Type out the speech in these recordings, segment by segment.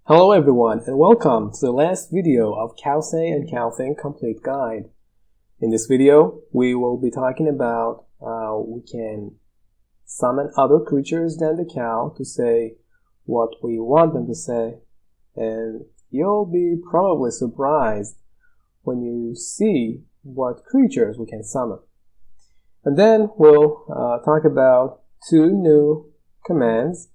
Hello everyone and welcome to the last video of cowsay and cowthink complete guide. In this video we will be talking about how we can summon other creatures than the cow to say what we want them to say, and you'll be probably surprised when you see what creatures we can summon. And then we'll talk about two new commands,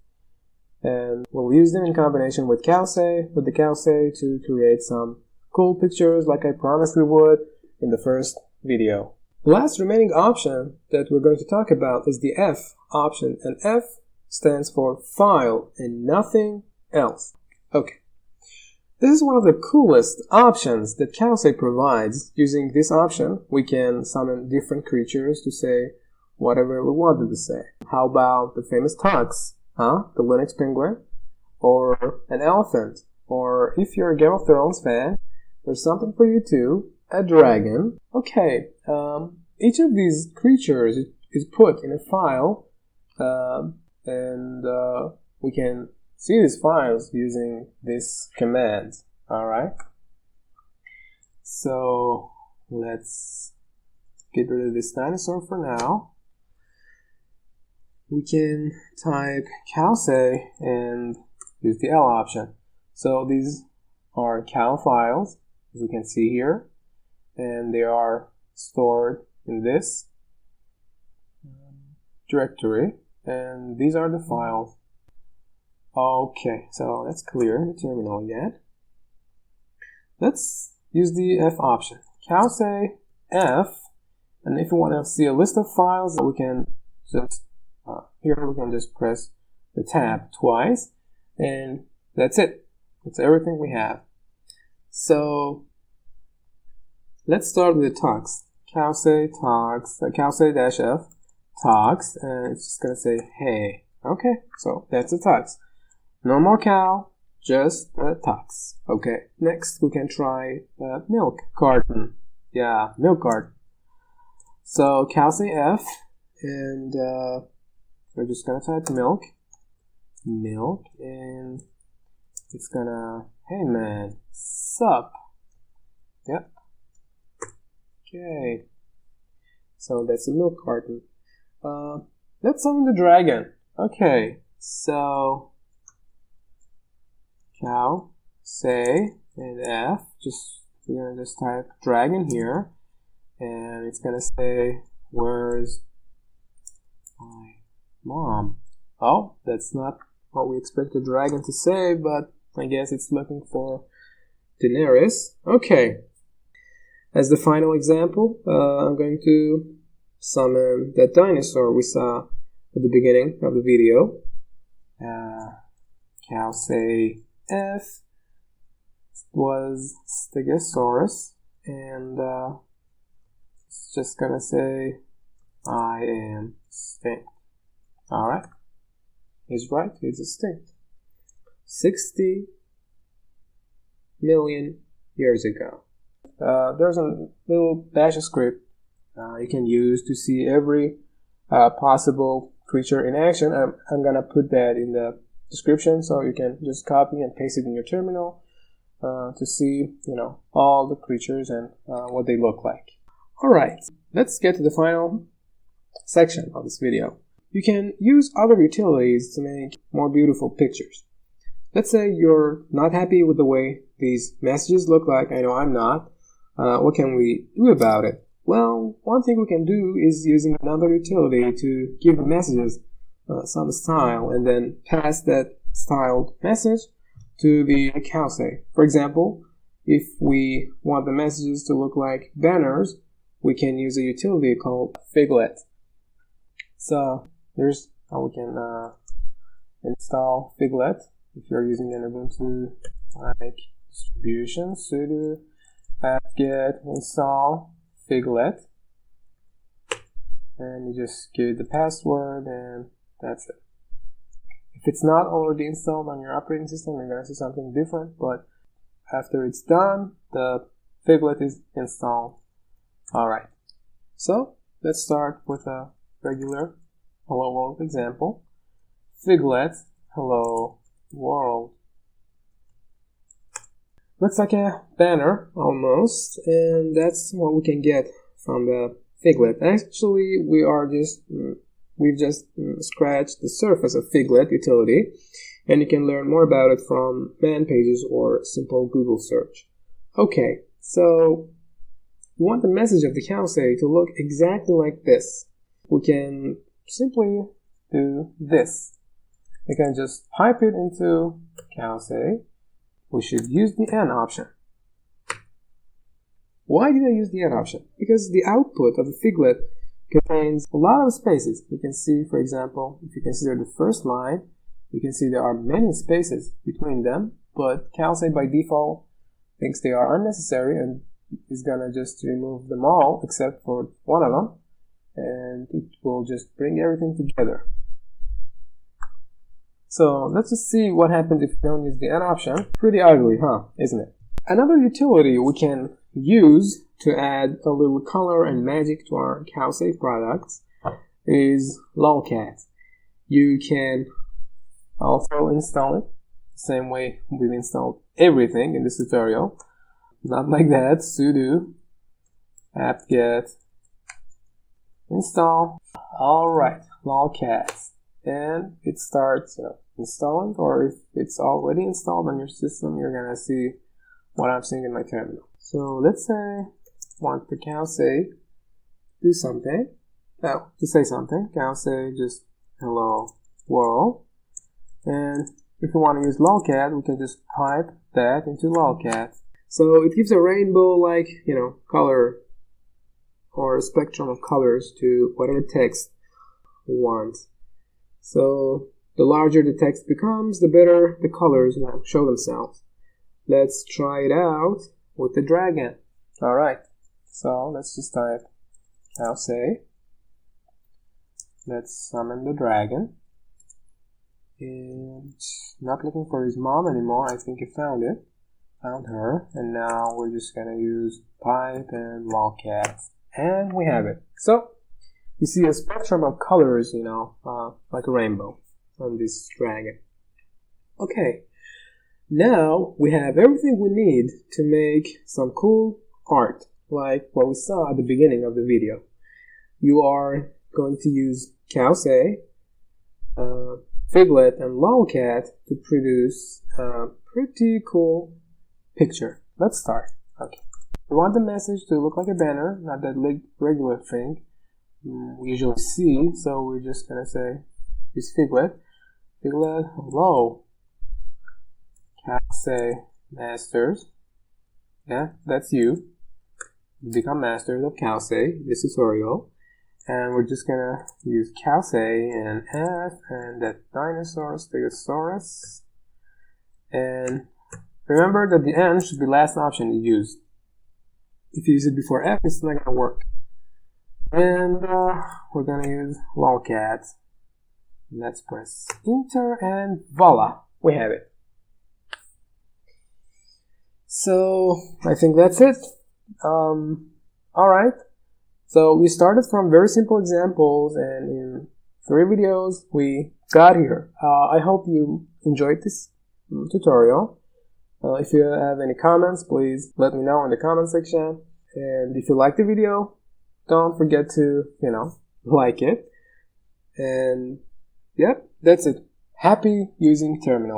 and we'll use them in combination with the cowsay to create some cool pictures like I promised we would in the first video. The last remaining option that we're going to talk about is the F option, and F stands for file and nothing else. Okay, this is one of the coolest options that cowsay provides. Using this option we can summon different creatures to say whatever we want them to say. How about the famous tux? The Linux penguin, or an elephant, or if you're a Game of Thrones fan, there's something for you too, a dragon. Okay, each of these creatures is put in a file, and we can see these files using this command. Alright, so let's get rid of this dinosaur for now. We can type cowsay and use the L option. So these are cow files, as we can see here, and they are stored in this directory, and these are the files. Okay, so let's clear the terminal again. Let's use the F option. Cowsay F, and if you want to see a list of files, we can just here we can just press the tab twice, and that's it. That's everything we have. So let's start with the tux. Cowsay tux, cowsay-f tux, and it's just gonna say hey. Okay, so that's a tux. No more cow, just a tux. Okay, next we can try milk carton. Yeah, milk carton. So cowsay F, and we're just gonna type milk, and it's gonna, hey man, sup? Yep. Okay. So that's a milk carton. Let's summon the dragon. Okay. So cow, say, and F. We're gonna just type dragon here, and it's gonna say, where's my mom? Oh, that's not what we expect the dragon to say, but I guess it's looking for Daenerys. Okay. As the final example, I'm going to summon that dinosaur we saw at the beginning of the video. Cowsay F was Stegosaurus, and it's just gonna say, I am extinct. Alright, he's right, he's extinct. 60 million years ago. There's a little bash script you can use to see every possible creature in action. I'm gonna put that in the description, so you can just copy and paste it in your terminal to see, all the creatures and what they look like. Alright, let's get to the final section of this video. You can use other utilities to make more beautiful pictures. Let's say you're not happy with the way these messages look like. I know I'm not. What can we do about it? Well, one thing we can do is using another utility to give the messages some style, and then pass that styled message to the cowsay. For example, if we want the messages to look like banners, we can use a utility called figlet. So here's how we can install figlet. If you're using an Ubuntu like distribution, sudo apt-get install figlet, and you just give it the password, and that's it. If it's not already installed on your operating system, you're going to see something different, but after it's done, the figlet is installed. Alright, so let's start with a regular hello world example. Figlet, hello world. looks like a banner almost, and that's what we can get from the figlet. Actually, we've just scratched the surface of figlet utility, and you can learn more about it from man pages or simple Google search. Okay, so we want the message of the cowsay to look exactly like this. We can simply do this. We can just pipe it into cowsay. We should use the N option. Why did I use the N option? Because the output of the figlet contains a lot of spaces. You can see, for example, if you consider the first line, you can see there are many spaces between them, but cowsay by default thinks they are unnecessary and is gonna just remove them all except for one of them, and it will just bring everything together. So let's just see what happens if you don't use the N option. Pretty ugly, huh? Isn't it? Another utility we can use to add a little color and magic to our cowsay products is lolcat. You can also install it the same way we've installed everything in this tutorial. Not like that. Sudo apt-get install. Alright, lolcat. And it starts installing, or if it's already installed on your system, you're gonna see what I'm seeing in my terminal. So let's say I want the cowsay do something. Oh, to say something, cowsay just hello world. And if we want to use lolcat, we can just pipe that into lolcat. So it gives a rainbow-like, color or a spectrum of colors to whatever text we want. So the larger the text becomes, the better the colors will show themselves. Let's try it out with the dragon. Alright, so let's just type cowsay. Let's summon the dragon. And not looking for his mom anymore. I think he found her, and now we're just gonna use pipe and lolcat, and we have it. So you see a spectrum of colors, like a rainbow on this dragon. Okay, now we have everything we need to make some cool art, like what we saw at the beginning of the video. You are going to use cowsay, figlet, and lolcat to produce a pretty cool picture. Let's start. Okay. We want the message to look like a banner, not that regular thing we usually see, so we're just gonna say use figlet. Figlet, hello. Cowsay masters. Yeah, that's you. Become masters of cowsay, this tutorial. And we're just gonna use cowsay and F and that dinosaur, stegosaurus. And remember that the N should be the last option you use. If you use it before F, it's not gonna work. And we're gonna use lolcat. Let's press enter and voila, we have it. So I think that's it. Alright. So we started from very simple examples, and in 3 videos we got here. I hope you enjoyed this tutorial. If you have any comments, please let me know in the comment section. And if you like the video, don't forget to, like it. And yep, that's it. Happy using terminal.